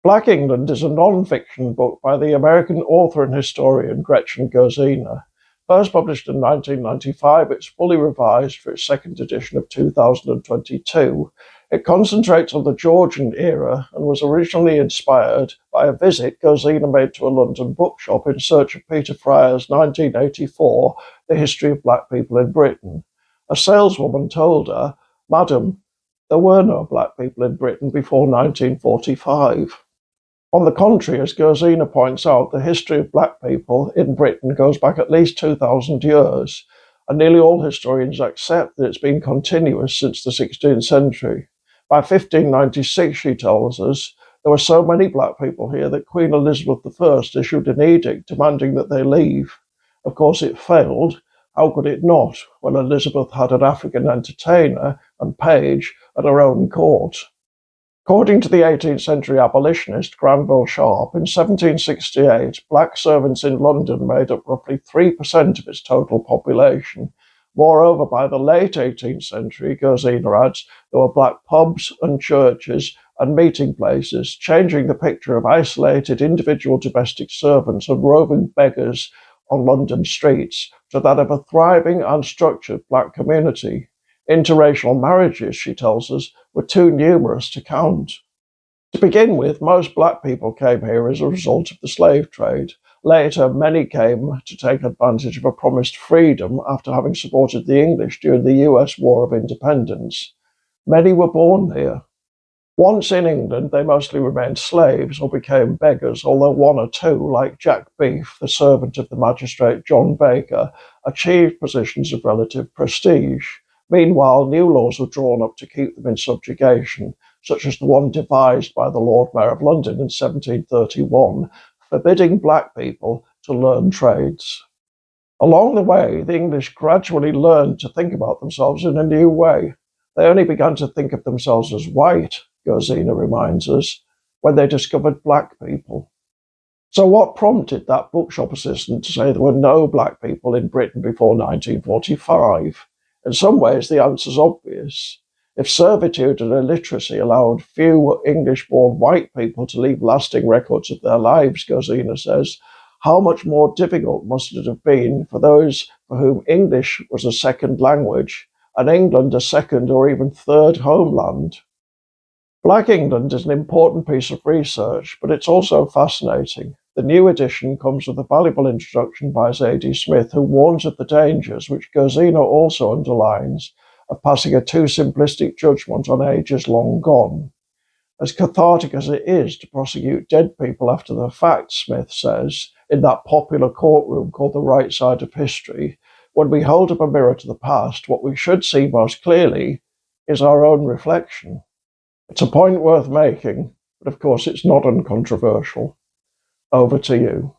Black England is a non-fiction book by the American author and historian Gretchen Gerzina. First published in 1995, it's fully revised for its second edition of 2022. It concentrates on the Georgian era and was originally inspired by a visit Gerzina made to a London bookshop in search of Peter Fryer's 1984 The History of Black People in Britain. A saleswoman told her, "Madam, there were no black people in Britain before 1945. On the contrary, as Gerzina points out, the history of black people in Britain goes back at least 2,000 years, and nearly all historians accept that it's been continuous since the 16th century. By 1596, she tells us, there were so many black people here that Queen Elizabeth I issued an edict demanding that they leave. Of course, it failed. How could it not, when Elizabeth had an African entertainer and page at her own court?" According to the 18th century abolitionist Granville Sharp, in 1768, black servants in London made up roughly 3% of its total population. Moreover, by the late 18th century, Gerzina adds, there were black pubs and churches and meeting places, changing the picture of isolated individual domestic servants and roving beggars on London streets to that of a thriving and structured black community. Interracial marriages, she tells us, were too numerous to count. To begin with, most black people came here as a result of the slave trade. Later, many came to take advantage of a promised freedom after having supported the English during the US War of Independence. Many were born here. Once in England, they mostly remained slaves or became beggars, although one or two, like Jack Beef, the servant of the magistrate John Baker, achieved positions of relative prestige. Meanwhile, new laws were drawn up to keep them in subjugation, such as the one devised by the Lord Mayor of London in 1731, forbidding black people to learn trades. Along the way, the English gradually learned to think about themselves in a new way. They only began to think of themselves as white, Gerzina reminds us, when they discovered black people. So what prompted that bookshop assistant to say there were no black people in Britain before 1945? In some ways, the answer's obvious. If servitude and illiteracy allowed few English-born white people to leave lasting records of their lives, Gerzina says, how much more difficult must it have been for those for whom English was a second language, and England a second or even third homeland? Black England is an important piece of research, but it's also fascinating. The new edition comes with a valuable introduction by Zadie Smith, who warns of the dangers, which Gerzina also underlines, of passing a too simplistic judgment on ages long gone. As cathartic as it is to prosecute dead people after the fact, Smith says, in that popular courtroom called the right side of history, when we hold up a mirror to the past, what we should see most clearly is our own reflection. It's a point worth making, but of course it's not uncontroversial. Over to you.